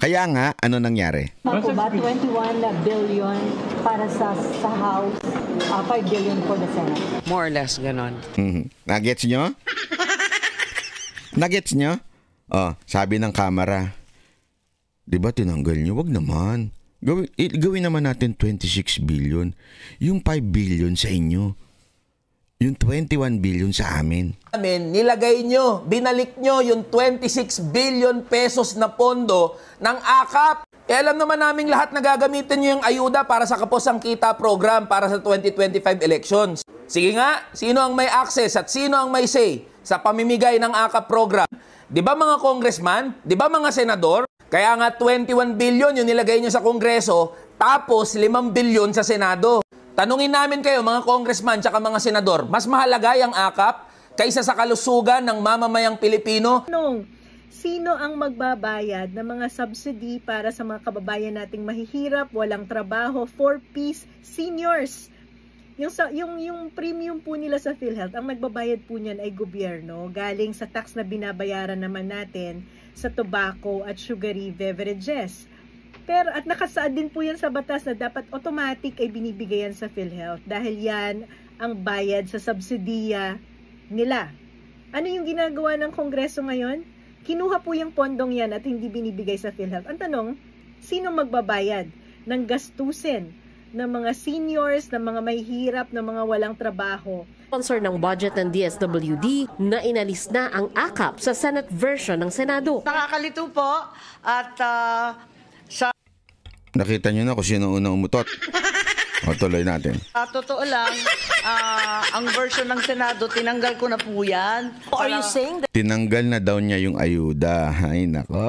Kaya nga, ano nangyari? Ako ba, 21 billion para sa House, 5 billion for the Senate. More or less, ganon. Nagets nyo? Nagets nyo? Oh, sabi ng kamera, di ba tinanggal nyo? Wag naman. Gawin naman natin 26 billion. Yung 5 billion sa inyo. Yung 21 billion sa amin. Nilagay nyo, binalik nyo yung 26 billion pesos na pondo ng AKAP. E alam naman naming lahat na gagamitin nyo yung ayuda para sa Kapos ang Kita program para sa 2025 elections. Sige nga, sino ang may access at sino ang may say sa pamimigay ng AKAP program? Di ba mga congressman? Di ba mga senador? Kaya nga 21 billion yung nilagay nyo sa Kongreso, tapos 5 billion sa Senado. Tanungin namin kayo mga congressman tsaka mga senador, mas mahalaga yung AKAP kaysa sa kalusugan ng mamamayang Pilipino? Sino ang magbabayad ng mga subsidy para sa mga kababayan nating mahihirap, walang trabaho, 4-piece seniors? Yung premium po nila sa PhilHealth, ang magbabayad po niyan ay gobyerno, galing sa tax na binabayaran naman natin sa tobacco at sugary beverages. Pero at nakasaad din po yan sa batas na dapat automatic ay binibigay yan sa PhilHealth dahil yan ang bayad sa subsidiya nila. Ano yung ginagawa ng Kongreso ngayon? Kinuha po yung pondong yan at hindi binibigay sa PhilHealth. Ang tanong, sino magbabayad ng gastusin ng mga seniors, ng mga mahihirap, ng mga walang trabaho? Sponsor ng budget ng DSWD na inalis na ang AKAP sa Senate version ng Senado. Nakakalito po at Nakita nyo na kung sino unang umutot. O, tuloy natin. totoo lang, ang version ng Senado, tinanggal ko na po yan. Are you saying that Tinanggal na daw niya yung ayuda. Ay, nako.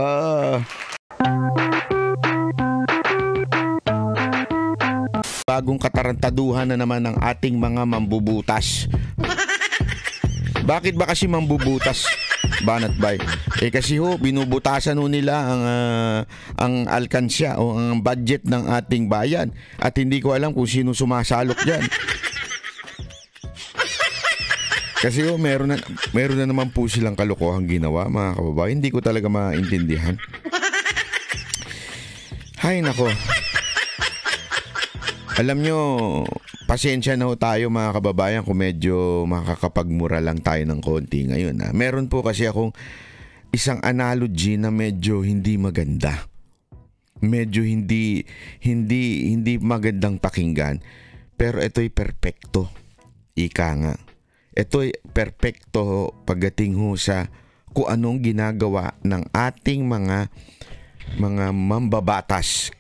Bagong katarantaduhan na naman ng ating mga mambubutas. Bakit ba kasi mambubutas? Banat bay. Kasi binubutasan nila ang alkansya o ang budget ng ating bayan. At hindi ko alam kung sino sumasalok diyan. Kasi meron na naman po silang kalokohang ginawa, mga kababayan. Hindi ko talaga maintindihan. Hay nako. Alam nyo, pasensya na ho tayo mga kababayan kung medyo makakapagmura lang tayo ng konti ngayon. Meron po kasi akong isang analogy na medyo hindi maganda. Medyo hindi magandang pakinggan. Pero ito'y perpekto. Ika nga. Ito'y perpekto pagdating ho sa kung anong ginagawa ng ating mga mambabatas,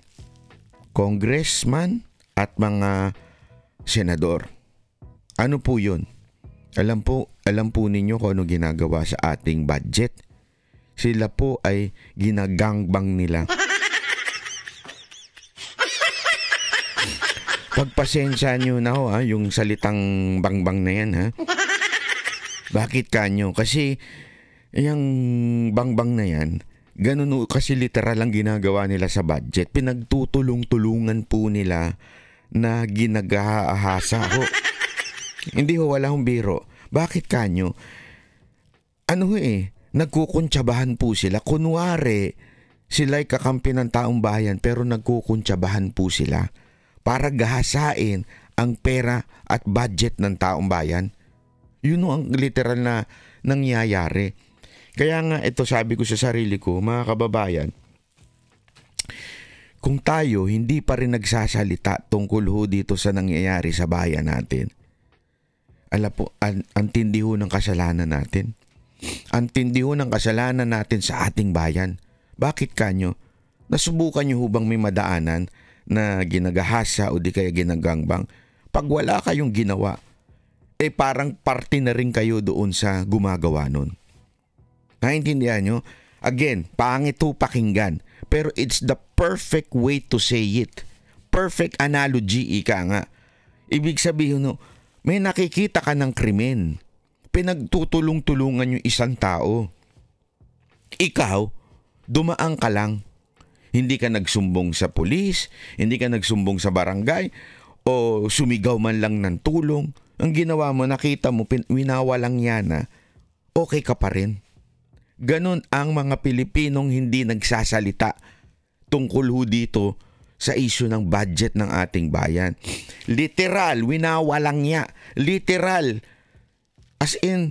congressman, at mga senador. Ano po yun? Alam po ninyo kung ano ginagawa sa ating budget. Sila po ay ginagangbang nila. Pagpasensya nyo na ho yung salitang bangbang na yan Bakit kanyo? Kasi yung bangbang na yan, ganun kasi literal ang ginagawa nila sa budget. Pinagtutulong-tulungan po nila na ginagahasa ho. Hindi ho, wala hong biro. Bakit kanyo? Nagkukuntsabahan po sila. Kunwari, sila'y kakampi ng taong bayan pero nagkukuntsabahan po sila para gahasain ang pera at budget ng taong bayan. Yun ang literal na nangyayari. Kaya nga ito sabi ko sa sarili ko, mga kababayan, kung tayo hindi pa rin nagsasalita tungkol ho dito sa nangyayari sa bayan natin, alam po, ang tindi ho ng kasalanan natin. Ang tindi ho ng kasalanan natin sa ating bayan. Bakit kanyo? Nasubukan nyo ho bang may madaanan na ginagahasa o di kaya ginagangbang? Pag wala kayong ginawa, parang parte na rin kayo doon sa gumagawa nun. Naintindihan nyo? Again, pangit ho pakinggan. Pero it's the perfect way to say it. Perfect analogy, ika nga. Ibig sabihin, may nakikita ka ng krimen. Pinagtutulong-tulungan yung isang tao. Ikaw, dumaan ka lang. Hindi ka nagsumbong sa pulis, hindi ka nagsumbong sa barangay, o sumigaw man lang ng tulong. Ang ginawa mo, nakita mo, winawalang yan okay ka pa rin. Ganon ang mga Pilipinong hindi nagsasalita tungkol ho dito sa issue ng budget ng ating bayan. Literal, winawalang niya. Literal, as in,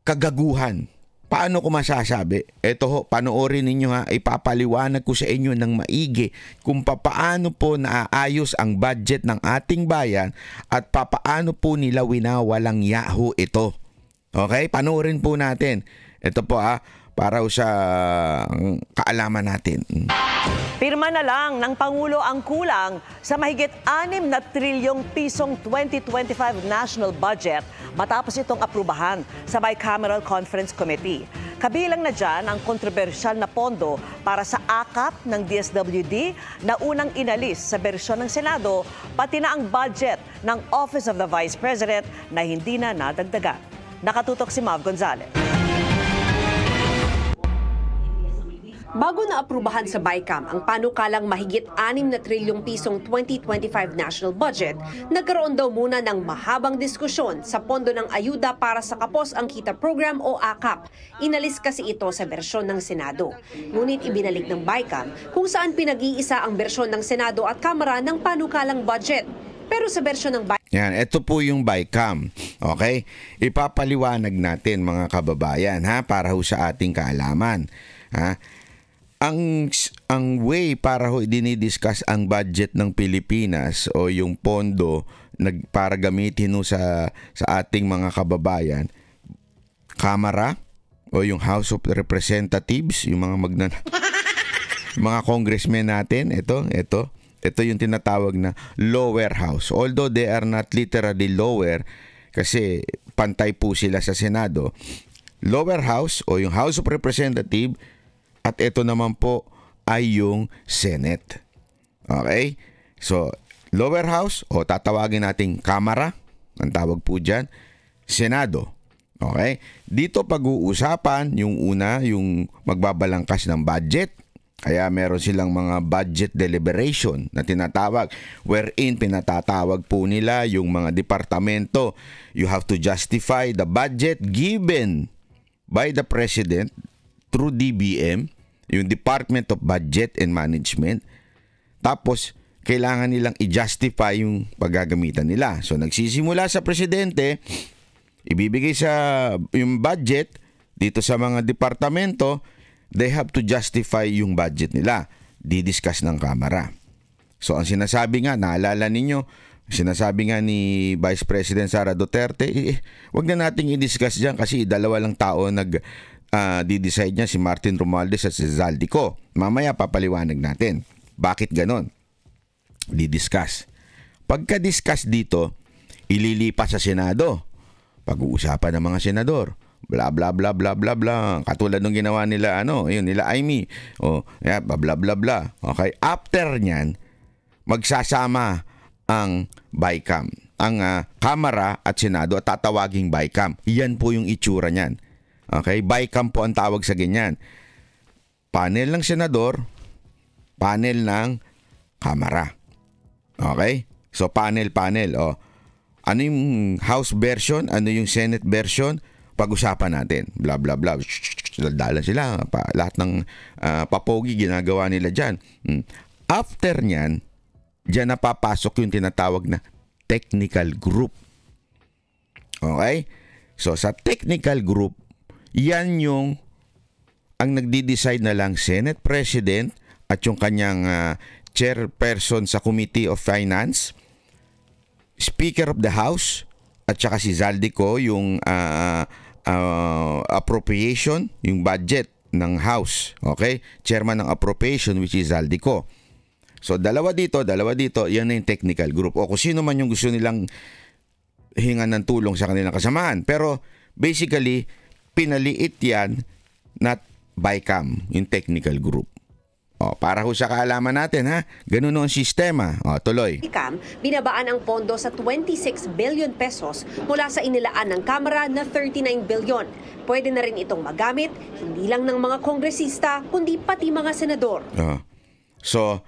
kagaguhan. Paano ko masasabi? Ito ho, panoorin ninyo ha, ipapaliwanag ko sa inyo ng maigi kung papaano po naaayos ang budget ng ating bayan at papaano po nila winawalang yaho ito. Okay? Panoorin po natin. Ito po para sa kaalaman natin. Pirma na lang ng Pangulo ang kulang sa mahigit 6 na trilyong pisong 2025 national budget matapos itong aprubahan sa Bicameral Conference Committee. Kabilang na dyan ang kontrobersyal na pondo para sa AKAP ng DSWD na unang inalis sa bersyon ng Senado, pati na ang budget ng Office of the Vice President na hindi na nadagdagan. Nakatutok si Mav Gonzalez. Bago na aprubahan sa BICAM ang panukalang mahigit 6 na trilyong pisong 2025 national budget, nagkaroon daw muna ng mahabang diskusyon sa pondo ng ayuda para sa Kapos ang Kita Program o AKAP. Inalis kasi ito sa bersyon ng Senado. Ngunit ibinalik ng BICAM kung saan pinag-iisa ang bersyon ng Senado at Kamara ng panukalang budget. Pero sa bersyon ng BICAM... Yan, ito po yung BICAM. Okay? Ipapaliwanag natin mga kababayan para ho sa ating kaalaman. Ang way para ho dinidiscuss ang budget ng Pilipinas o yung pondo para gamitin ho sa ating mga kababayan, Kamara o yung House of Representatives, yung mga mga congressmen natin, ito yung tinatawag na lower house. Although they are not literally lower kasi pantay po sila sa Senado. Lower house o yung House of Representatives at ito naman po ay yung Senate. Okay? So, lower house o tatawagin nating Kamara, ang tawag po dyan, Senado. Okay? Dito pag-uusapan yung una, yung magbabalangkas ng budget. Kaya meron silang mga budget deliberation na tinatawag wherein pinatatawag po nila yung mga departamento. You have to justify the budget given by the President through DBM, yung Department of Budget and Management. Tapos, kailangan nilang i-justify yung paggagamitan nila. So, nagsisimula sa Presidente, ibibigay sa yung budget dito sa mga departamento, they have to justify yung budget nila. Didiscuss ng Kamara. So, ang sinasabi nga, naalala ninyo, sinasabi nga ni Vice President Sara Duterte, wag na nating i-discuss dyan kasi dalawa lang tao di-decide niya, si Martin Romualdez at si Zaldico. Mamaya papaliwanag natin. Bakit ganon? Di-discuss. Pagka-discuss dito, ililipas sa Senado. Pag-uusapan ng mga senador. Bla bla bla bla bla bla. Katulad ng ginawa nila nila Amy. Bla bla bla. Okay, after niyan, magsasama ang BICAM, ang Kamara at Senado at tatawaging BICAM. Yan po yung itsura niyan. Okay, BICAM po ang tawag sa ganyan. Panel ng senador, panel ng Kamara. Okay? So panel. Ano yung House version, ano yung Senate version, pag-usapan natin. Bla bla bla. Daldalan sila. Lahat ng papogi ginagawa nila dyan. After nyan, dyan napapasok yung tinatawag na technical group. Okay? So sa technical group, yan yung ang nagdi-decide na lang Senate President at yung kanyang chairperson sa Committee of Finance, Speaker of the House, at saka si Zaldico, yung appropriation, yung budget ng House. Okay? Chairman ng appropriation, which is Zaldico. So, dalawa dito, yan na yung technical group. O kung sino man yung gusto nilang hingan ng tulong sa kanilang kasamahan. Pero, basically, pinaliit yan na BICAM, yung technical group. Para ho sa kaalaman natin, ganun ang sistema. Tuloy. BICAM, binabaan ang pondo sa 26 billion pesos mula sa inilaan ng Kamara na 39 billion. Pwede na rin itong magamit, hindi lang ng mga kongresista, kundi pati mga senador. So,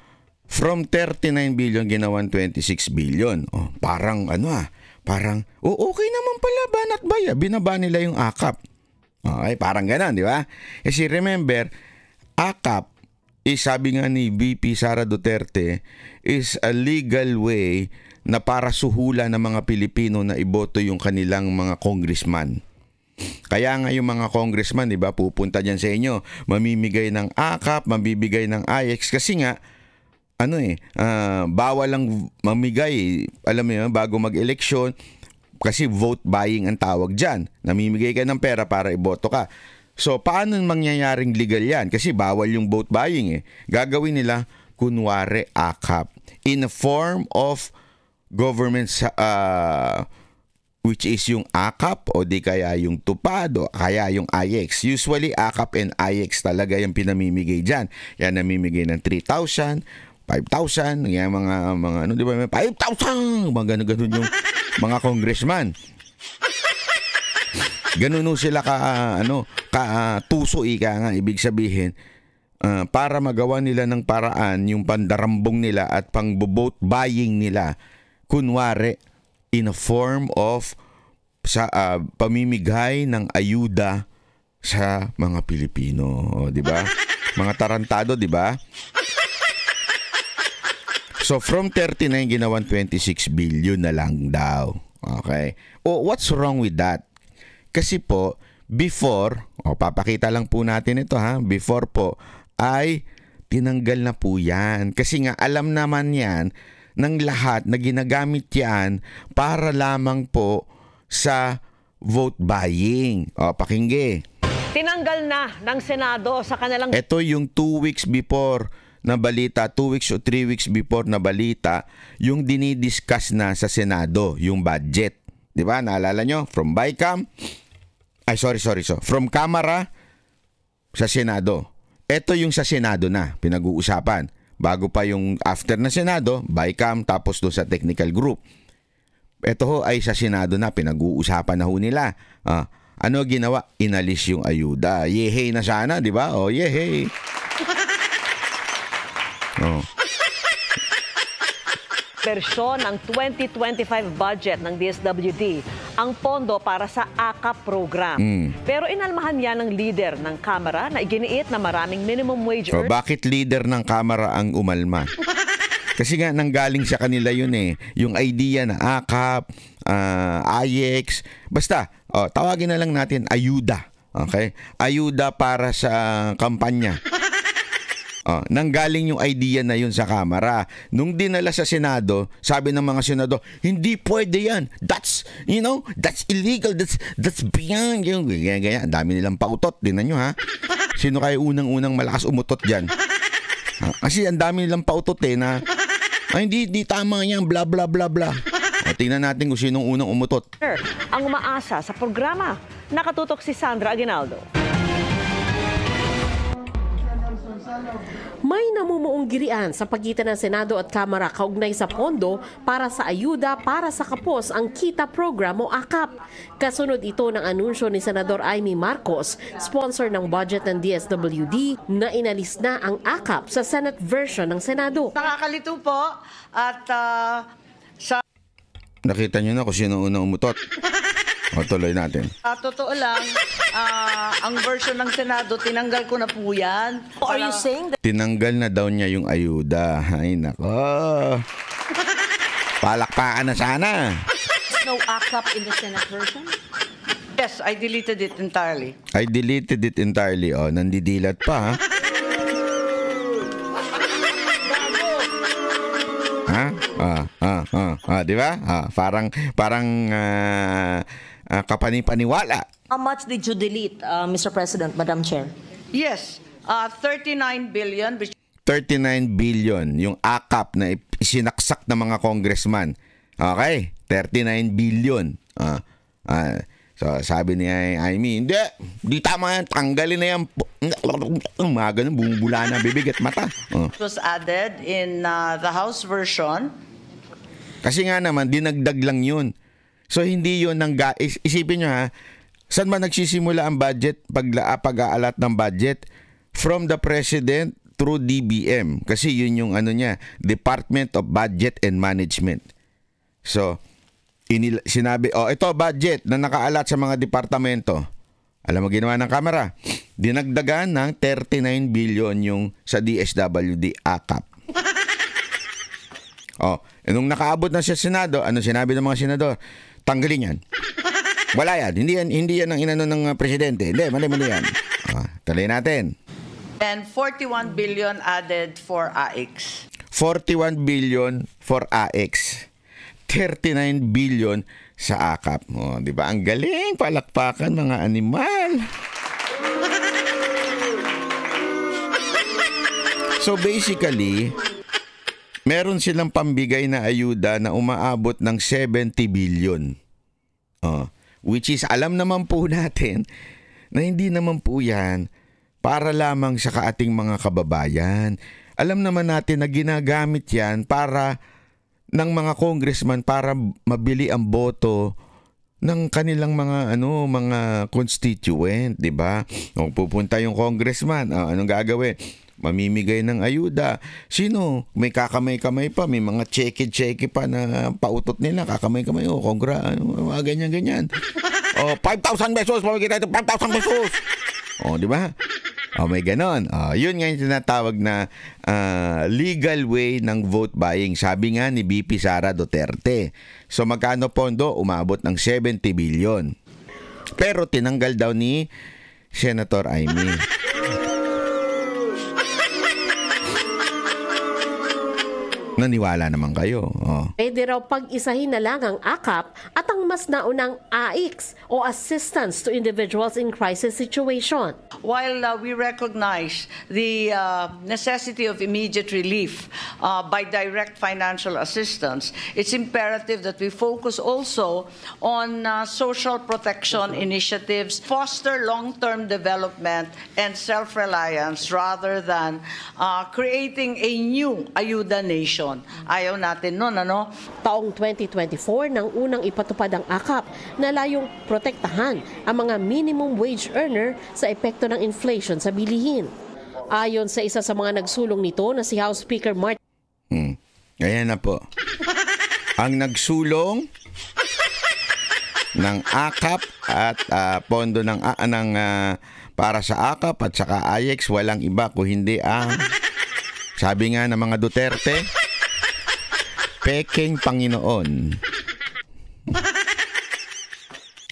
from 39 billion, ginawan 26 billion. Parang, parang, okay naman pala, banat baya. Binaba nila yung AKAP. Okay, parang ganun, di ba? Kasi remember, AKAP sabi nga ni VP Sara Duterte, is a legal way na para suhula ng mga Pilipino na iboto yung kanilang mga congressman. Kaya nga yung mga congressman, di ba, pupunta dyan sa inyo, mamimigay ng AKAP, mamibigay ng AYEX, kasi nga, bawal lang mamigay, alam mo yun, bago mag-eleksyon, kasi vote buying ang tawag dyan. Namimigay ka ng pera para iboto ka. So, paano mangyayaring legal yan? Kasi bawal yung vote buying eh. Gagawin nila, kunwari, AKAP. In a form of government, which is yung AKAP o di kaya yung TUPAD o kaya yung AYEX. Usually, AKAP and AYEX talaga yung pinamimigay dyan. Yan, namimigay ng 3,000, 5,000, yan mga ano, di ba? 5,000! Mga ganun yung mga congressman. Ganun sila tuso ika nga, ibig sabihin, para magawa nila ng paraan yung pandarambong nila at pang-vote buying nila, kunwari, in a form of pamimigay ng ayuda sa mga Pilipino, di ba? Mga tarantado, di ba? So from 39 ginawan 26 billion na lang daw. Okay. What's wrong with that? Kasi po before, papakita lang po natin ito ha, before po ay tinanggal na po yan. Kasi nga alam naman yan ng lahat na ginagamit yan para lamang po sa vote buying. Pakingge. Tinanggal na ng Senado sa kanilang... Ito yung 2 weeks before na balita, 2 weeks o 3 weeks before na balita, yung dinidiscuss na sa Senado, yung budget. Di ba? Naalala nyo? From BICAM, from Kamara sa Senado. Ito yung sa Senado na pinag-uusapan. Bago pa yung after na Senado, BICAM, tapos doon sa technical group. Ito ho ay sa Senado na, pinag-uusapan na ho nila. Ano ginawa? Inalis yung ayuda. Yehey na sana, di ba? Yehey. Bersyon ng 2025 budget ng DSWD ang pondo para sa AKAP program. Pero inalmahan yan ng leader ng Kamara na iginiit na maraming minimum wage earners. Bakit leader ng Kamara ang umalma? Kasi nga nanggaling sa kanila yun eh. Yung idea na AKAP, AYEX, basta, tawagin na lang natin ayuda. Okay? Ayuda para sa kampanya. Nanggaling yung idea na yun sa Kamara. Nung dinala sa Senado, sabi ng mga Senado, hindi pwede yan. That's illegal. That's beyond. Ganyan. Ang dami nilang pautot. Dinan nyo ha. Sino kayo unang-unang malakas umutot dyan? Kasi ang dami nilang pautot na hindi tama yan. Bla bla bla bla. Tingnan natin kung sinong unang umutot. Ang umaasa sa programa. Nakatutok si Sandra Aguinaldo. May namumuong girian sa pagitan ng Senado at Kamara kaugnay sa pondo para sa ayuda para sa kapos ang KITA program o AKAP. Kasunod ito ng anunsyo ni Senador Amy Marcos, sponsor ng budget ng DSWD, na inalis na ang AKAP sa Senate version ng Senado. Nakakalito po at Nakita nyo na kung sino unang umutot. Tuloy natin. Totoo lang, ang version ng Senado, tinanggal ko na po yan. Are you saying that... Tinanggal na daw niya yung ayuda. Ay, nako. Palakpakan na sana. There's no AKAP in the Senate version? Yes, I deleted it entirely. I deleted it entirely. Nandidilat pa, ha? Di ba? Parang kapanipaniwala. How much did you delete, Mr. President, Madam Chair? Yes, 39 billion. 39 billion yung AKAP na isinaksak ng mga congressman. Okay? 39 billion. So sabi ni Amy, hindi tama yan, tanggalin na yan. Mga ganun, bumubula na bibig at mata. It was added in the House version. Kasi nga naman, dinagdag lang yun. So hindi yun, isipin nyo ha, saan ba nagsisimula ang budget, pag-aalat ng budget? From the President through DBM. Kasi yun yung Department of Budget and Management. So, sinabi, ito budget na nakaalat sa mga departamento. Alam mo ginawa ng Kamara? Dinagdagan ng 39 billion yung sa DSWD AKAP. Nung nakaabot na sa Senado, ano sinabi ng mga senador? Tanggalin yan. Wala yan. Hindi yan ang inano ng presidente. Hindi, mali yan. Talay natin. And 41 billion added for AX. 41 billion for AX. 39 billion sa AKAP. Di ba? Ang galing. Palakpakan mga animal. So basically, meron silang pambigay na ayuda na umaabot ng 70 billion. Which is, alam naman po natin na hindi naman po yan para lamang sa ating mga kababayan. Alam naman natin na ginagamit yan para ng mga congressman para mabili ang boto ng kanilang mga constituent, 'di ba? Pupunta yung congressman, anong gagawin? Mamimigay ng ayuda. Sino? May kakamay-kamay pa, may mga cheque pa na pautot nila, kakamay-kamay, ganyan. 5,000 pesos, pamigay tayo 5,000 pesos. Di ba? May ganon. Yun nga yung tinatawag na legal way ng vote buying. Sabi nga ni BP Sara Duterte. So magkano pondo? Umabot ng 70 billion. Pero tinanggal daw ni Senator Amy. Naniwala naman kayo. Pwede raw pag-isahin na lang ang AKAP at ang mas naunang AX o Assistance to Individuals in Crisis Situation. While we recognize the necessity of immediate relief by direct financial assistance, it's imperative that we focus also on social protection initiatives, foster long-term development and self-reliance rather than creating a new ayuda nation. Ayaw natin nun, ano? Taong 2024 nang unang ipatupad ang AKAP na layong protektahan ang mga minimum wage earner sa epekto ng inflation sa bilihin. Ayon sa isa sa mga nagsulong nito na si House Speaker Martin. Ayan na po. Ang nagsulong ng AKAP at pondo ng para sa AKAP at saka AX walang iba kung hindi ang sabi nga ng mga Duterte, peking Panginoon.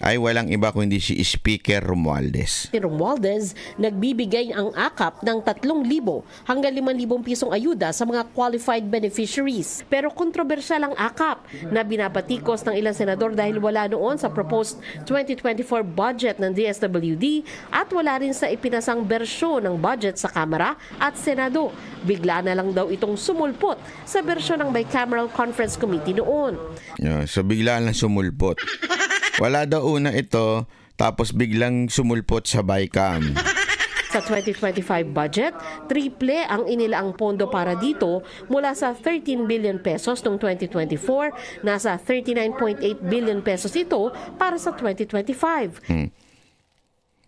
Ay walang iba kundi si Speaker Romualdez. Si Romualdez, nagbibigay ang AKAP ng 3,000 hanggang 5,000 pisong ayuda sa mga qualified beneficiaries. Pero kontrobersyal ang AKAP na binabatikos ng ilang senador dahil wala noon sa proposed 2024 budget ng DSWD at wala rin sa ipinasang bersyon ng budget sa Kamara at Senado. Bigla na lang daw itong sumulpot sa bersyon ng Bicameral Conference Committee noon. So bigla lang sumulpot. Wala daw una ito, tapos biglang sumulpot sa BICAM. Sa 2025 budget, triple ang inilaang pondo para dito mula sa 13 billion pesos noong 2024, nasa 39.8 billion pesos ito para sa 2025.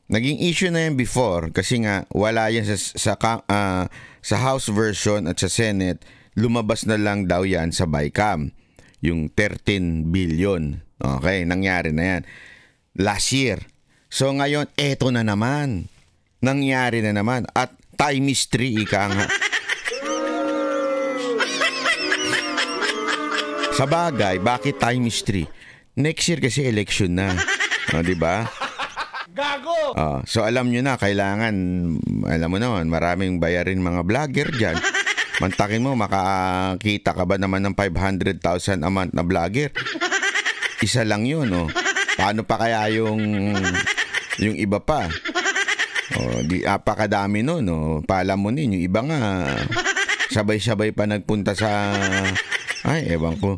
Naging issue na yan before kasi nga wala yan sa House version at sa Senate, lumabas na lang daw yan sa BICAM, yung 13 billion. Okay, nangyari na yan last year. So ngayon, eto na naman. Nangyari na naman. At time is 3, ika nga. Sa bagay, bakit time is 3? Next year kasi election na. Di ba? Gago! So alam nyo na, kailangan, alam mo naman, maraming bayarin mga vlogger dyan. Mantakin mo, makakita ka ba naman ng 500,000 a month na vlogger? Isa lang yun, Paano pa kaya yung iba pa? Di apakadami nun, Paalam mo din, yung iba nga, sabay-sabay pa nagpunta sa, ewan ko.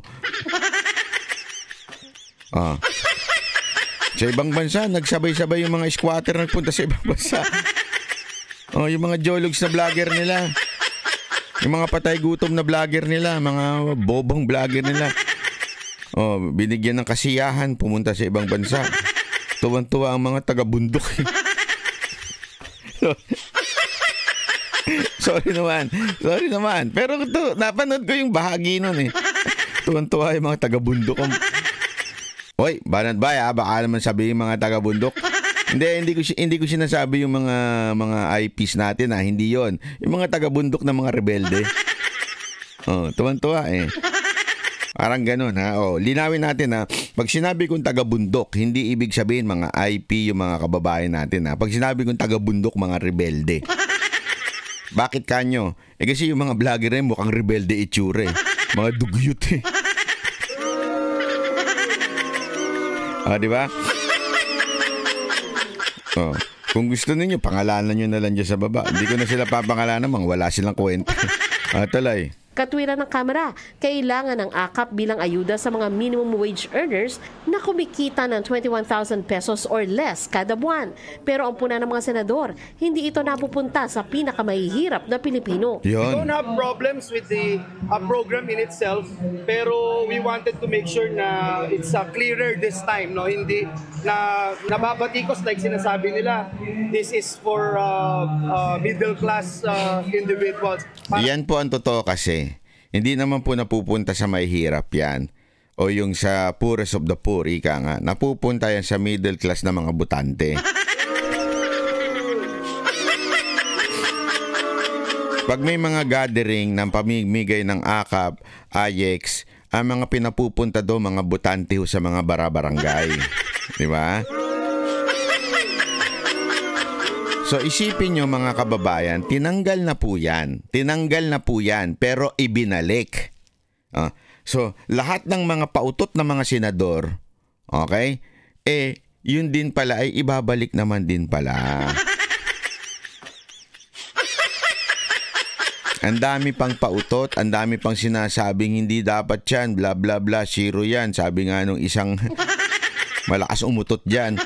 Sa ibang bansa, nagsabay-sabay yung mga squatter nagpunta sa ibang bansa. Yung mga jologs na vlogger nila. Yung mga patay gutom na vlogger nila, mga bobong vlogger nila. Binigyan ng kasiyahan, pumunta sa ibang bansa. Tuwan-tuwa ang mga taga-bundok. Sorry naman. Pero napanood ko yung bahagi nun Tuwan-tuwa yung mga taga-bundok. Hoy, banat ba baka naman sabihin mga taga-bundok. Hindi ko sinasabi yung mga IPs natin hindi 'yon. Yung mga taga-bundok na mga rebelde. Tuwan-tuwa eh. Parang gano'n linawin natin pag sinabi kong taga-bundok, hindi ibig sabihin mga IP yung mga kababayan natin Pag sinabi kong taga-bundok, mga rebelde. Bakit kanyo? Kasi yung mga vlogger mukhang rebelde itsura Mga dugyot di ba? Kung gusto ninyo, pangalanan nyo na lang dyan sa baba. Hindi ko na sila papangalanan, wala silang kwenta. Talay. Katwiran ng Kamara, kailangan ng AKAP bilang ayuda sa mga minimum wage earners na kumikita ng 21,000 pesos or less kada buwan. Pero ang puna ng mga senador, hindi ito napupunta sa pinakamahihirap na Pilipino. We don't have problems with the program in itself, pero we wanted to make sure na it's clearer this time, hindi na nababatikos like sinasabi nila. This is for middle class individuals. Yan po ang totoo kasi. Hindi naman po napupunta sa mahihirap yan. O yung sa poorest of the poor, ika nga. Napupunta yan sa middle class na mga butante. Pag may mga gathering ng pamimigay ng AKAP, AYEX, ang mga pinapupunta do mga butante ho sa mga barabarangay. Di ba? So isipin nyo mga kababayan, tinanggal na po yan. Tinanggal na po yan, pero ibinalik. So lahat ng mga pautot na mga senador, okay? Yun din pala ay ibabalik naman din pala. Ang dami pang pautot, ang dami pang sinasabing hindi dapat yan, bla bla bla, zero yan. Sabi nga nung isang malakas umutot dyan.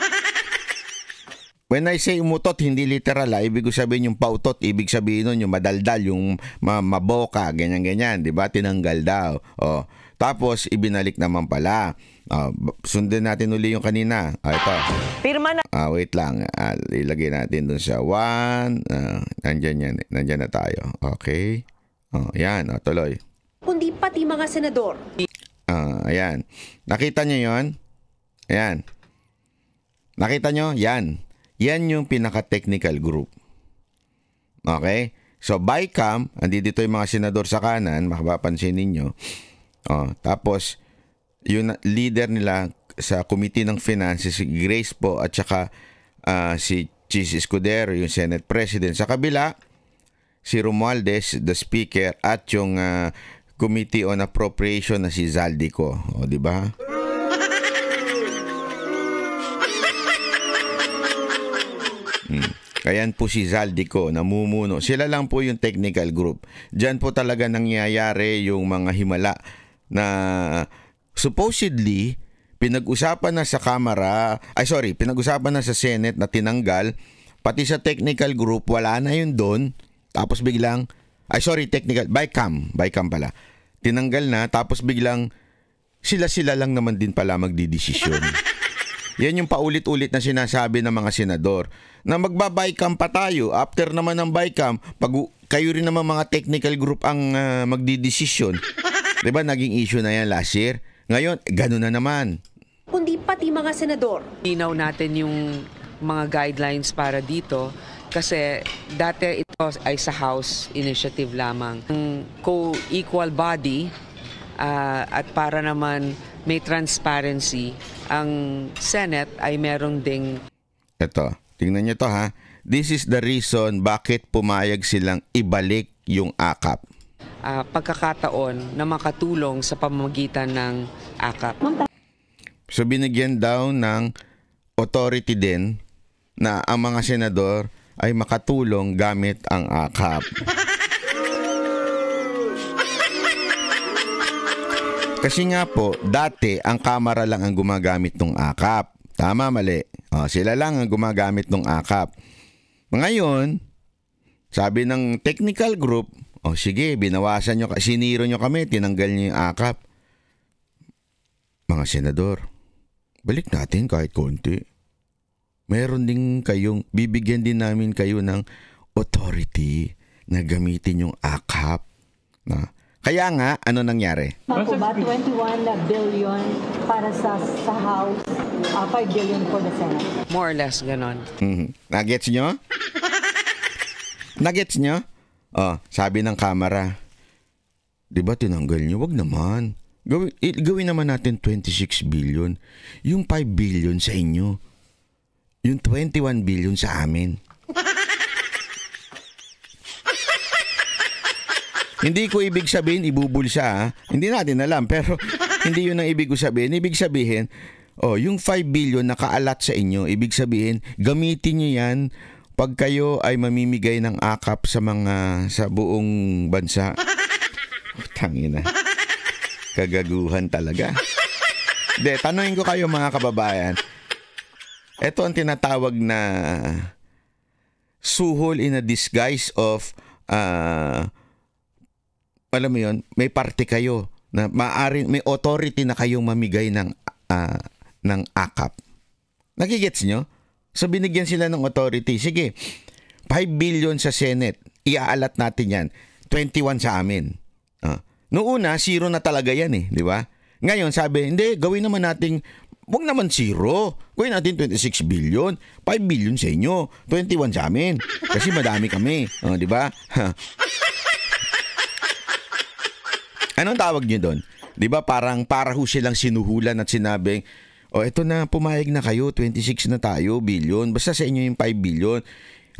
When I say umutot, hindi literal ibig sabihin yung pautot, ibig sabihin nun yung madaldal, yung maboka, ganyan-ganyan, di ba? Tinanggal daw. Tapos, ibinalik naman pala. Sundin natin uli yung kanina. Ito. Pirma na. Wait lang. Ilagay natin dun sa 1. Nandyan na tayo. Okay. Yan. Tuloy. Kundi pati mga senador. Ayan. Nakita nyo yun? Ayan. Nakita nyo? Yan. Yan yung pinaka-technical group. Okay? So, BICAM, andito yung mga senador sa kanan, makapapansin ninyo. Tapos, yung leader nila sa Committee ng Finances, si Grace po, at saka si Chis Escudero, yung Senate President. Sa kabila, si Romualdez, the Speaker, at yung Committee on Appropriation na si Zaldico. Di ba? Ayan po si Zaldico, namumuno. Sila lang po yung technical group. Diyan po talaga nangyayari yung mga himala na supposedly pinag-usapan na sa pinag-usapan na sa Senate na tinanggal, pati sa technical group, wala na yun doon. Tapos biglang, BICAM pala. Tinanggal na, tapos biglang, sila lang naman din pala magdidesisyon. Yan yung paulit-ulit na sinasabi ng mga senador na magba-BICAM pa tayo. After naman ng BICAM, pag kayo rin naman mga technical group ang magdidesisyon. Diba naging issue na yan last year? Ngayon, gano'n na naman. Kundi pati mga senador. Linaw natin yung mga guidelines para dito kasi dati ito ay sa House initiative lamang. Co-equal body at para naman may transparency, ang Senate ay meron ding... Ito, tingnan nyo to ha. This is the reason bakit pumayag silang ibalik yung AKAP. Pagkakataon na makatulong sa pamamagitan ng AKAP. So binigyan daw ng authority din na ang mga senador ay makatulong gamit ang AKAP. Kasi nga po, dati ang Kamara lang ang gumagamit ng AKAP. Tama, mali. Sila lang ang gumagamit ng AKAP. Ngayon, sabi ng technical group, sige, binawasan nyo, siniro nyo kami, tinanggal nyo yung AKAP. Mga senador, balik natin kahit konti. Meron din kayong, bibigyan din namin kayo ng authority na gamitin yung AKAP. Kaya nga, ano nangyari? Ako ba, 21 billion para sa House, 5 billion for the Senate. More or less, ganon. Nagets nyo? Nagets nyo? Sabi ng Kamara, di ba tinanggal nyo? Wag naman. Gawin naman natin 26 billion. Yung 5 billion sa inyo. Yung 21 billion sa amin. Hindi ko ibig sabihin ibubulsa, ha? Hindi natin alam, pero hindi yun ang ibig ko sabihin. Ibig sabihin, yung 5 billion nakaalat sa inyo, ibig sabihin, gamitin nyo yan pag kayo ay mamimigay ng akap sa buong bansa. Tangina. Kagaguhan talaga. De, tanungin ko kayo mga kababayan. Ito ang tinatawag na suhol in a disguise of alam mo yun, may parte kayo na maaaring may authority na kayong mamigay ng akap. Nagigets nyo? So binigyan sila ng authority. Sige, 5 billion sa Senate. Iaalat natin yan. 21 sa amin. Noong una, zero na talaga yan eh. Di ba? Ngayon, sabi, hindi, gawin naman natin, wag naman zero. Gawin natin 26 billion. 5 billion sa inyo. 21 sa amin. Kasi madami kami. Di ba? Anong tawag niyo doon? 'Di ba parang para ho silang sinuhulan at sinabing, eto na, pumayag na kayo, 26 na tayo, billion. Basta sa inyo yung 5 billion.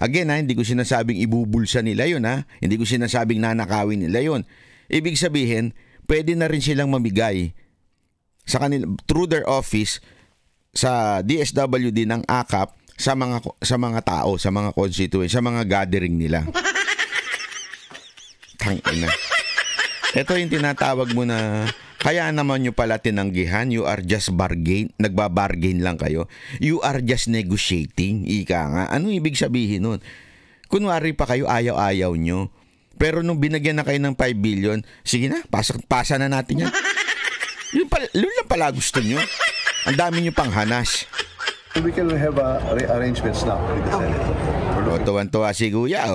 Again, hindi ko sinasabing ibubulsa nila yun, ha? Hindi ko sinasabing nanakawin nila yun. Ibig sabihin, pwede na rin silang mamigay sa kanila through their office sa DSWD ng akap sa mga tao, sa mga constituents, sa mga gathering nila. Tangina. Ito yung tinatawag mo na kaya naman nyo pala tinanggihan. You are just nagbabargain lang kayo. You are just negotiating. Ika nga. Anong ibig sabihin nun? Kunwari pa kayo, ayaw-ayaw nyo. Pero nung binagyan na kayo ng 5 billion, sige na, pasa na natin yan. Yun lang pala gusto nyo. Ang dami nyo pang hanas. We can have arrangements now with the Senate. Tuwan-tuwa si Kuya.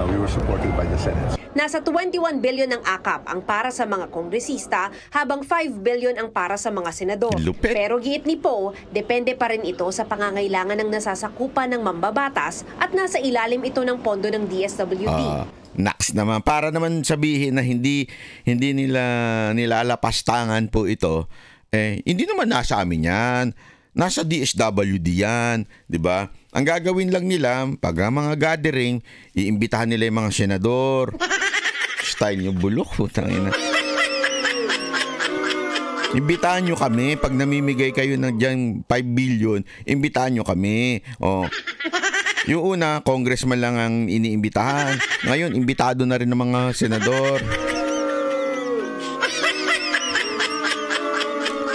We were supported by the Senate. Nasa 21 billion ang akap ang para sa mga kongresista habang 5 billion ang para sa mga senador. Lupit. Pero giit ni Poe, depende pa rin ito sa pangangailangan ng nasasakupan ng mambabatas at nasa ilalim ito ng pondo ng DSWD. Naks naman. Para naman sabihin na hindi nila nilalapastangan po ito, hindi naman nasa amin yan. Nasa DSWD yan, di ba? Ang gagawin lang nila, pag mga gathering, iimbitahan nila yung mga senador. Style nyo bulok, putang ina. Imbitahan nyo kami, pag namimigay kayo ng dyan 5 billion, imbitahan nyo kami. Yung una, congressman lang ang iniimbitahan. Ngayon, imbitado na rin ng mga senador.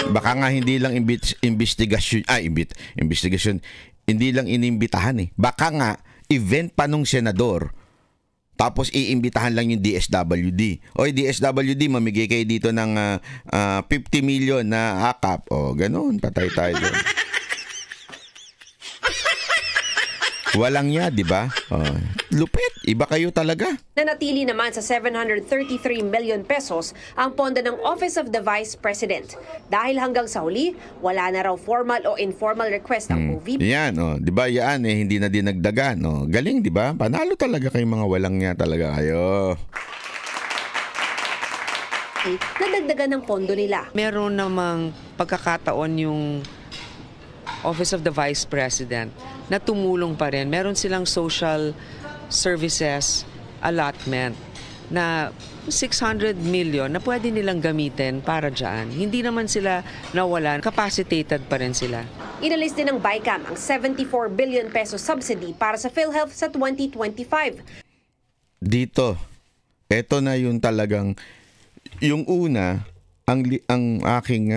Baka nga hindi lang investigasyon, hindi lang inimbitahan eh. Baka nga, event pa nung senador, tapos iimbitahan lang yung DSWD. DSWD, mamigay kayo dito ng 50 million na akap. Ganun, patay tayo doon. Walang niya, di ba? Lupit, iba kayo talaga. Nanatili naman sa 733 million pesos ang pondo ng Office of the Vice President. Dahil hanggang sa huli, wala na raw formal o informal request ang OVP. Yan, di ba? Yan, hindi na dinagdagan. Galing, di ba? Panalo talaga kayong mga walang niya talaga kayo. Nadagdagan ng pondo nila. Meron namang pagkakataon yung Office of the Vice President na tumulong pa rin. Meron silang social services allotment na 600 million na pwede nilang gamitin para dyan. Hindi naman sila nawalan. Capacitated pa rin sila. Inalis din ng BICAM ang 74 billion peso subsidy para sa PhilHealth sa 2025. Dito, eto na yung talagang, yung una, ang aking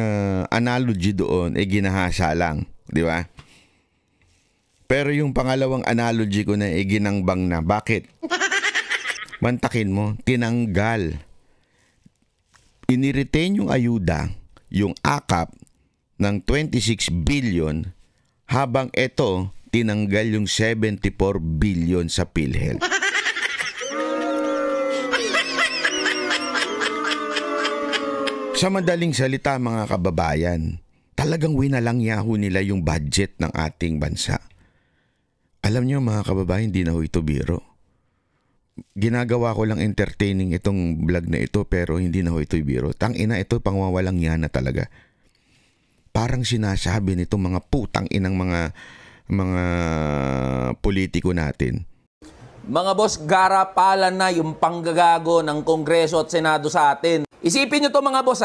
analogy doon ay ginahasa lang. Di ba? Pero yung pangalawang analogy ko na ginangbang na. Bakit? Mantakin mo, tinanggal. Iniretain yung ayuda, yung akap ng 26 billion habang ito tinanggal yung 74 billion sa PhilHealth. Sa madaling salita mga kababayan, talagang winalangyaho nila yung budget ng ating bansa. Alam niyo mga kababayan, hindi na ho ito biro. Ginagawa ko lang entertaining itong vlog na ito pero hindi na ho ito biro. Tangina, ito pangwawalang yan na talaga. Parang sinasabi nitong mga putang inang mga politiko natin. Mga boss, garapalan na yung panggagago ng Kongreso at Senado sa atin. Isipin nyo to mga boss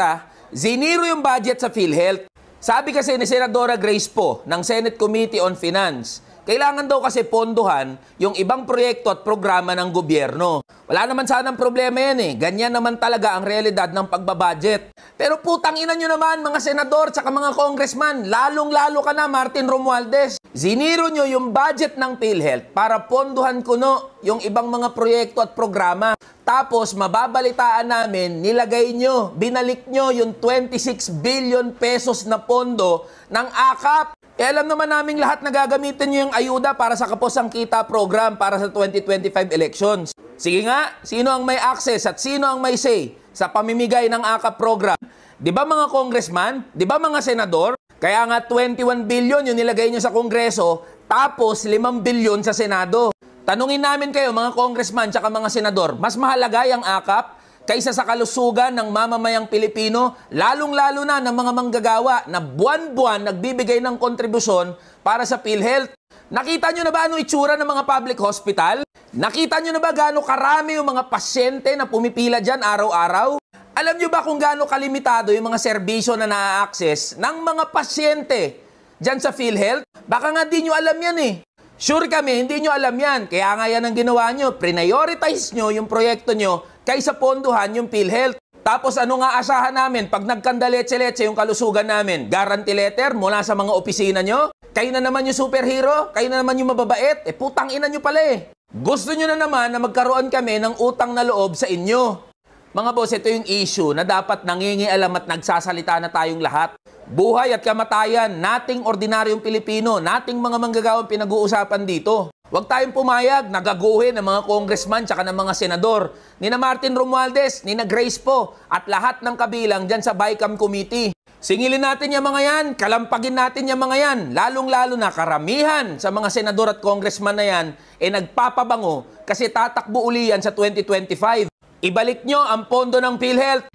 ziniro yung budget sa PhilHealth. Sabi kasi ni Senadora Grace Poe ng Senate Committee on Finance, kailangan daw kasi pondohan yung ibang proyekto at programa ng gobyerno. Wala naman sanang problema yan Ganyan naman talaga ang realidad ng pagbabudget. Pero putang ina nyo naman mga senador at mga congressman, lalong-lalo ka na Martin Romualdez. Ziniro nyo yung budget ng PhilHealth para pondohan kuno yung ibang mga proyekto at programa. Tapos mababalitaan namin, nilagay nyo, binalik nyo yung 26 billion pesos na pondo ng AKAP. Alam naman naming lahat na gagamitin nyo yung ayuda para sa Kapos ang Kita program para sa 2025 elections. Sige nga, sino ang may access at sino ang may say sa pamimigay ng AKAP program? Di ba mga congressman? Di ba mga senador? Kaya nga 21 billion yung nilagay nyo sa Kongreso, tapos 5 billion sa Senado. Tanungin namin kayo mga congressman tsaka mga senador, mas mahalaga yung AKAP kaysa sa kalusugan ng mamamayang Pilipino, lalong-lalo na ng mga manggagawa na buwan-buwan nagbibigay ng kontribusyon para sa PhilHealth. Nakita nyo na ba ano itsura ng mga public hospital? Nakita nyo na ba gaano karami yung mga pasyente na pumipila dyan araw-araw? Alam nyo ba kung gaano kalimitado yung mga serbisyo na na-access ng mga pasyente dyan sa PhilHealth? Baka nga di nyo alam yan Sure kami, hindi nyo alam yan. Kaya nga yan ang ginawa nyo. Prioritize nyo yung proyekto nyo kaysa ponduhan yung PhilHealth. Tapos ano nga asahan namin pag nagkandaletse-letse yung kalusugan namin? Guarantee letter mula sa mga opisina nyo? Kayo na naman yung superhero? Kayo na naman yung mababait? Putang ina nyo pala Gusto nyo na naman na magkaroon kami ng utang na loob sa inyo. Mga boss, ito yung issue na dapat nangingialam at nagsasalita na tayong lahat. Buhay at kamatayan, nating ordinaryong Pilipino, nating mga manggagawang pinag-uusapan dito. Huwag tayong pumayag, nagaguhin ng mga congressman tsaka ng mga senador, ni na Martin Romualdez, ni na Grace Poe, at lahat ng kabilang dyan sa BICAM Committee. Singilin natin yung mga yan, kalampagin natin yung mga yan, lalong-lalo na karamihan sa mga senador at congressman na yan, nagpapabango kasi tatakbo uli yan sa 2025. Ibalik nyo ang pondo ng PhilHealth.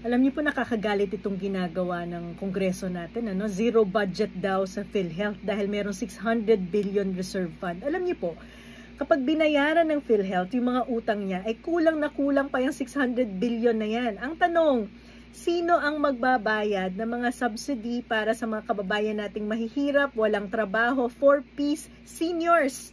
Alam niyo po nakakagalit itong ginagawa ng Kongreso natin, zero budget daw sa PhilHealth dahil merong 600 billion reserve fund. Alam niyo po, kapag binayaran ng PhilHealth yung mga utang niya, ay kulang na kulang pa yung 600 billion na yan. Ang tanong, sino ang magbabayad ng mga subsidy para sa mga kababayan nating mahihirap, walang trabaho, 4-piece seniors?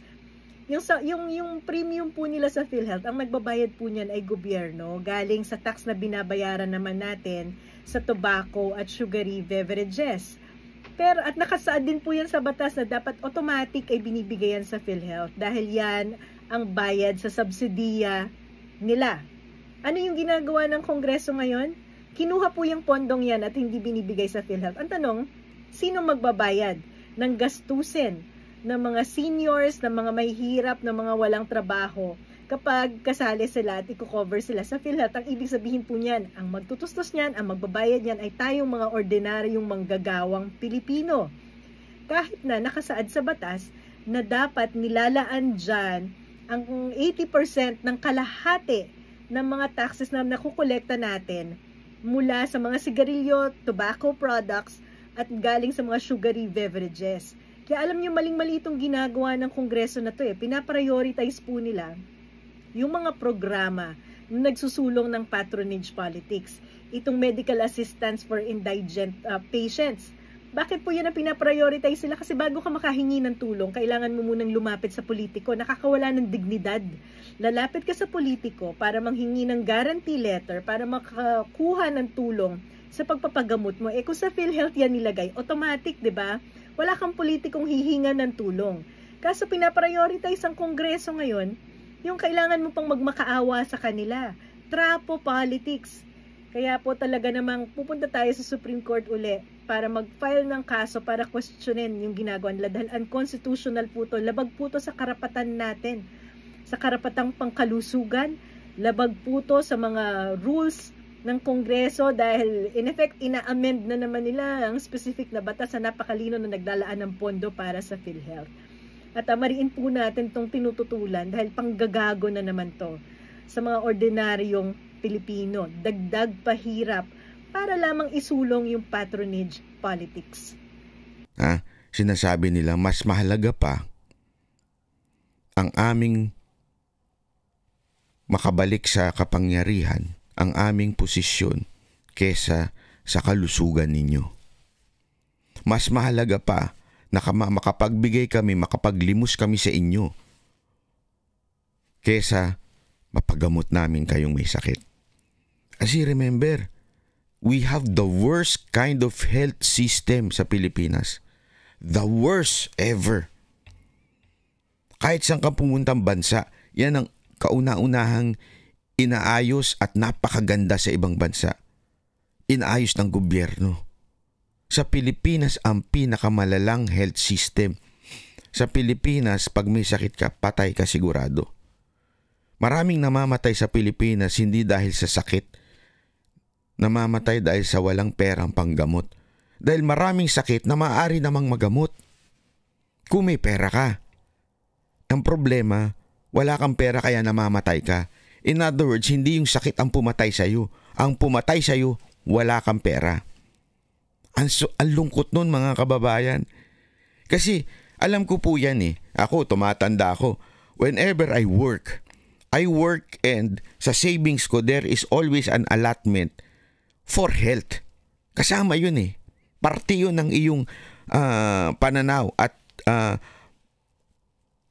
Yung premium po nila sa PhilHealth, ang nagbabayad po niyan ay gobyerno, galing sa tax na binabayaran naman natin sa tobacco at sugary beverages. Pero at nakasaad din po yan sa batas na dapat automatic ay binibigay yan sa PhilHealth dahil yan ang bayad sa subsidiya nila. Ano yung ginagawa ng Kongreso ngayon? Kinuha po yung pondong yan at hindi binibigay sa PhilHealth. Ang tanong, sino magbabayad ng gastusin ng mga seniors, ng mga may hirap, ng mga walang trabaho kapag kasali sila at i-cover sila sa PhilHealth? Ang ibig sabihin po niyan, ang magtutustos niyan, ang magbabayad niyan ay tayong mga ordinaryong manggagawang Pilipino. Kahit na nakasaad sa batas na dapat nilalaan dyan ang 80% ng kalahati ng mga taxes na nakukolekta natin mula sa mga sigarilyo, tobacco products at galing sa mga sugary beverages. Kaya alam niyo, maling-mali itong ginagawa ng Kongreso na to Pinaprioritize po nila yung mga programa na nagsusulong ng patronage politics. Itong medical assistance for indigent patients. Bakit po yan ang pinaprioritize sila? Kasi bago ka makahingi ng tulong, kailangan mo munang lumapit sa politiko. Nakakawala ng dignidad. Lalapit ka sa politiko para manghingi ng guarantee letter, para makakuha ng tulong sa pagpapagamot mo. Kung sa PhilHealth yan nilagay, automatic, di ba? Wala kang politikong hihingan ng tulong. Kaso pinaprioritize ang Kongreso ngayon, yung kailangan mo pang magmakaawa sa kanila. Trapo politics. Kaya po talaga namang pupunta tayo sa Supreme Court uli para mag-file ng kaso para questionin yung ginagawa nila dahil unconstitutional po to. Labag po to sa karapatan natin. Sa karapatang pangkalusugan, labag po to sa mga rules ng Kongreso dahil in effect ina-amend na naman nila ang specific na batas na napakalino na naglalaan ng pondo para sa PhilHealth. At mariin po natin itong tinututulan dahil panggagago na naman to sa mga ordinaryong Pilipino. Dagdag pahirap para lamang isulong yung patronage politics. Sinasabi nila mas mahalaga pa ang aming makabalik sa kapangyarihan, ang aming posisyon kesa sa kalusugan ninyo. Mas mahalaga pa na makapagbigay kami, makapaglimos kami sa inyo kesa mapagamot namin kayong may sakit. Kasi remember, we have the worst kind of health system sa Pilipinas. The worst ever. Kahit saan ka pumuntang bansa, yan ang kauna-unahang inaayos at napakaganda sa ibang bansa. Inaayos ng gobyerno. Sa Pilipinas, ang pinakamalalang health system. Sa Pilipinas, pag may sakit ka, patay ka sigurado. Maraming namamatay sa Pilipinas hindi dahil sa sakit. Namamatay dahil sa walang perang panggamot. Dahil maraming sakit na maaari namang magamot kung may pera ka. Ang problema, wala kang pera kaya namamatay ka. In other words, hindi yung sakit ang pumatay sa'yo. Ang pumatay sa'yo, wala kang pera. Ang lungkot nun mga kababayan. Kasi alam ko po yan eh. Ako, tumatanda ako. Whenever I work and sa savings ko there is always an allotment for health. Kasama yun eh. Parte yun ng iyong pananaw at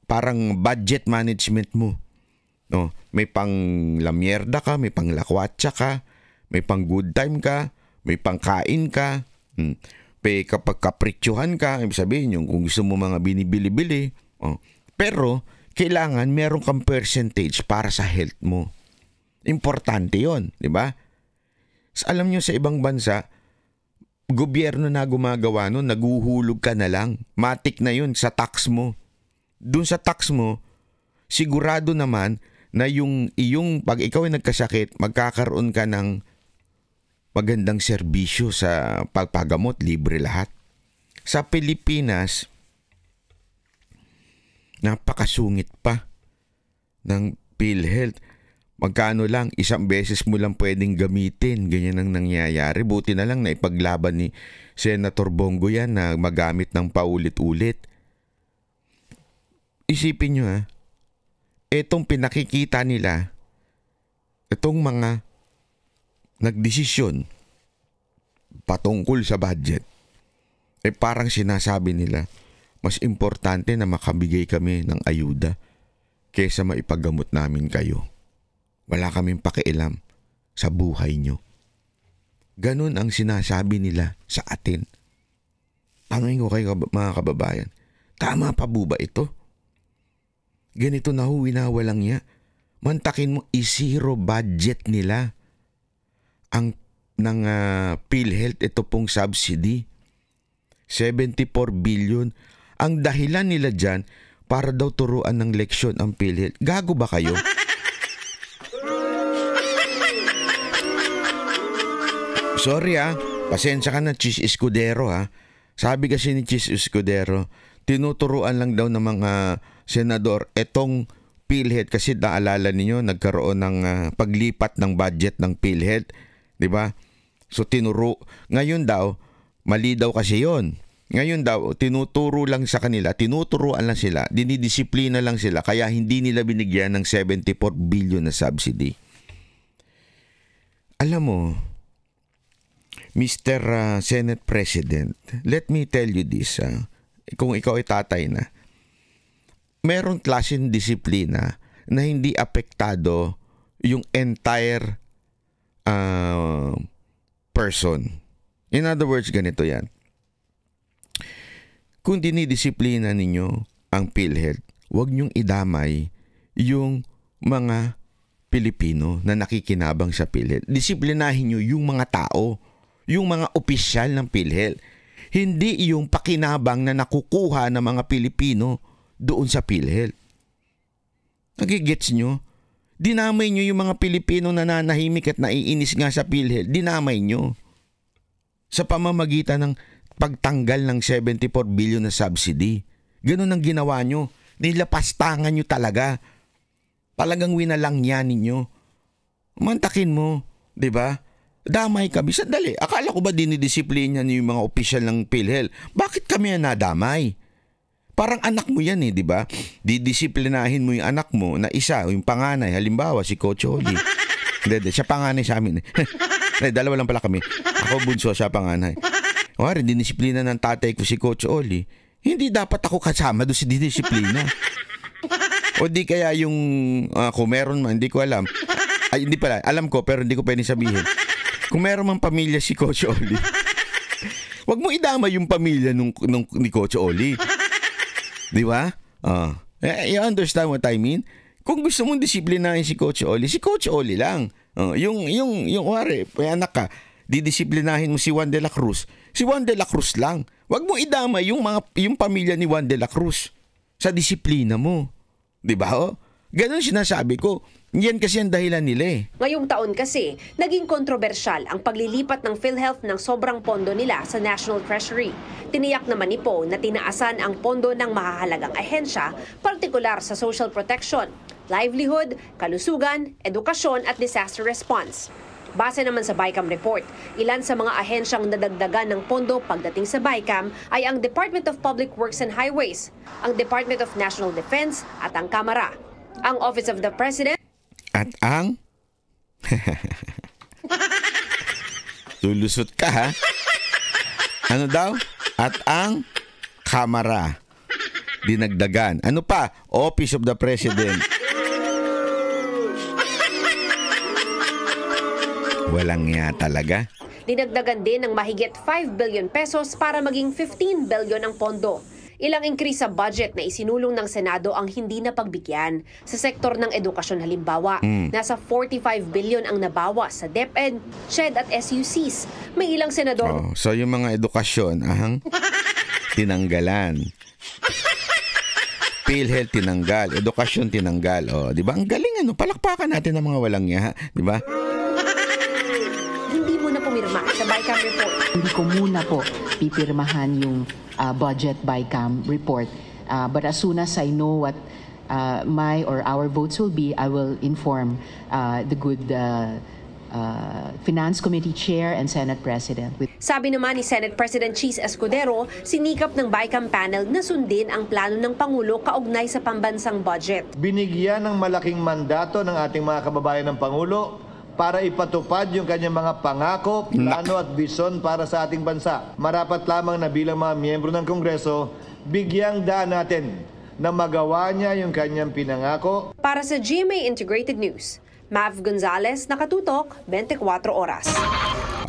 parang budget management mo. No, may pang lamierda ka, may pang lakwatsa ka, may pang good time ka, may pang kain ka. Kapag kapritsyohan ka, ibig sabihin yung kung gusto mo mga binibili-bili. Pero kailangan meron kang percentage para sa health mo. Importante 'yon, di ba? Alam nyo sa ibang bansa, gobyerno na gumagawa nun, naguhulog ka na lang. Matik na 'yun sa tax mo. Doon sa tax mo, sigurado naman na yung pag ikaw ay nagkasakit, magkakaroon ka ng magandang serbisyo sa pagpagamot, libre lahat. Sa Pilipinas, napakasungit pa ng PhilHealth. Magkano lang, isang beses mo lang pwedeng gamitin. Ganyan ang nangyayari. Buti na lang na ipaglaban ni Senator Bongo yan na magamit ng paulit-ulit. Isipin nyo etong pinakikita nila, itong mga nagdesisyon patungkol sa budget, parang sinasabi nila, mas importante na makabigay kami ng ayuda kaysa maipagamot namin kayo. Wala kaming pakialam sa buhay nyo. Ganun ang sinasabi nila sa atin. Tanungin ko kayo mga kababayan, tama pa ba ito? Ganito na winawalang niya. Mantakin mo, i-zero budget nila ng PhilHealth, ito pong subsidy. 74 billion. Ang dahilan nila dyan, para daw turuan ng leksyon ang PhilHealth. Gago ba kayo? Sorry pasensya ka na, Chis Escudero Sabi kasi ni Chis Escudero, tinuturuan lang daw ng mga senador etong PhilHealth kasi naalala ninyo nagkaroon ng paglipat ng budget ng PhilHealth, 'di ba? So ngayon daw mali daw kasi 'yon. Ngayon daw tinuturo lang sa kanila, tinuturuan lang sila, dinidisiplina lang sila kaya hindi nila binigyan ng 74 billion na subsidy. Alam mo, Mr. Senate President, let me tell you this. Kung ikaw ay tatay na, meron klaseng disiplina na hindi apektado yung entire person. In other words, ganito yan. Kung dinidisiplina ninyo ang PhilHealth, huwag niyong idamay yung mga Pilipino na nakikinabang sa PhilHealth. Disiplinahin niyo yung mga tao, yung mga opisyal ng PhilHealth. Hindi yung pakinabang na nakukuha ng mga Pilipino doon sa PhilHealth. Nagigets nyo? Dinamay nyo yung mga Pilipino na nanahimik at naiinis nga sa PhilHealth. Dinamay nyo. Sa pamamagitan ng pagtanggal ng 74 billion na subsidy. Ganun ang ginawa nyo. Nilapastangan nyo talaga. Talagang winalangyan ninyo. Mantakin mo. Diba? Damay kami. Sandali. Akala ko ba dinidisiplina niyo yung mga opisyal ng PhilHealth? Bakit kami na nadamay? Parang anak mo yan di ba? Didisiplinahin mo yung anak mo na isa, yung panganay, halimbawa si Coach Oli. Hindi, siya panganay sa amin. Dalawa lang pala kami. Ako bunso, siya panganay. O rin, dinisiplina ng tatay ko si Coach Oli. Hindi dapat ako kasama doon si didisiplina. O di kaya yung, kung meron man, hindi ko alam. Ay, hindi pala, alam ko pero hindi ko pwedeng sabihin. Kung meron mang pamilya si Coach Oli, wag mo idama yung pamilya ni Coach Oli. Di ba? You understand what I mean? Kung gusto mong disiplinahin si Coach Oli lang. Yung wari, may anak ka, didisiplinahin mo si Juan de la Cruz. Si Juan de la Cruz lang. Wag mo idama yung pamilya ni Juan de la Cruz sa disiplina mo. Di ba? Ganon sinasabi ko. Yan kasi ang dahilan nila eh. Ngayong taon kasi, naging kontrobersyal ang paglilipat ng PhilHealth ng sobrang pondo nila sa National Treasury. Tiniyak naman ni Poe na tinaasan ang pondo ng mahahalagang ahensya, partikular sa social protection, livelihood, kalusugan, edukasyon at disaster response. Base naman sa BICAM report, ilan sa mga ahensyang nadagdagan ng pondo pagdating sa BICAM ay ang Department of Public Works and Highways, ang Department of National Defense at ang Kamara. Ang Office of the President at ang tulusot ka ha? Ano daw? At ang Kamara. Dinagdagan. Ano pa? Office of the President. Walang nga talaga. Dinagdagan din ng mahigit 5 billion pesos para maging 15 billion ang pondo. Ilang increase sa budget na isinulong ng Senado ang hindi napagbigyan. Sa sektor ng edukasyon halimbawa, nasa 45 billion ang nabawas sa DepEd, SHED at SUCs. May ilang senador... so yung mga edukasyon, tinanggalan. PhilHealth tinanggal, edukasyon tinanggal. Di ba? Ang galing palakpakan natin ng mga walang niya, di ba? Hindi mo na pumirma sa BICAM report. Hindi ko muna po pipirmahan yung budget BICAM report. But as soon as I know what my or our votes will be, I will inform the good Finance Committee Chair and Senate President. Sabi naman ni Senate President Cheese Escudero, sinikap ng BICAM panel na sundin ang plano ng Pangulo kaugnay sa pambansang budget. Binigyan ng malaking mandato ng ating mga kababayan ng Pangulo para ipatupad yung kanyang mga pangako, plano at bisyon para sa ating bansa. Marapat lamang na bilang mga miyembro ng Kongreso, bigyang daan natin na magawa niya yung kanyang pinangako. Para sa GMA Integrated News, Mav Gonzalez, nakatutok, 24 oras.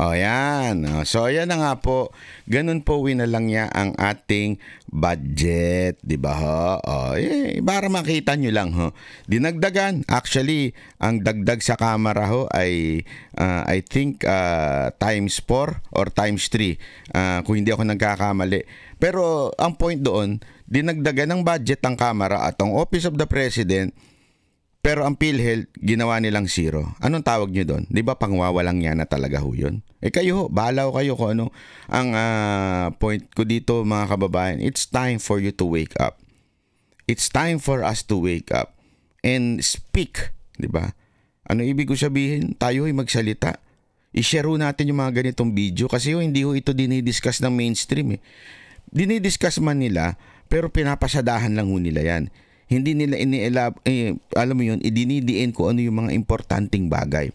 Yan. So, yan na nga po. Ganun po winalang niya ang ating budget. Diba ho? Para makita nyo lang ho. Dinagdagan. Actually, ang dagdag sa Kamara ho ay I think times 4 or times 3. Kung hindi ako nagkakamali. Pero ang point doon, dinagdagan ng budget ng Kamara at ang Office of the President. Pero ang PhilHealth, ginawa nilang zero. Anong tawag nyo doon? Di ba pangwawalang yan na talaga ho yun? Kayo ho, bahala ho kayo kung ano. Ang point ko dito mga kababayan, it's time for you to wake up. It's time for us to wake up and speak. Di ba? Ano ibig ko sabihin? Tayo ho'y magsalita. I-share ho natin yung mga ganitong video kasi hindi ho ito dinidiscuss ng mainstream. Dinidiscuss man nila, pero pinapasadahan lang ho nila yan. Hindi nila alam mo yun, idinidiin ko ano yung mga importanteng bagay.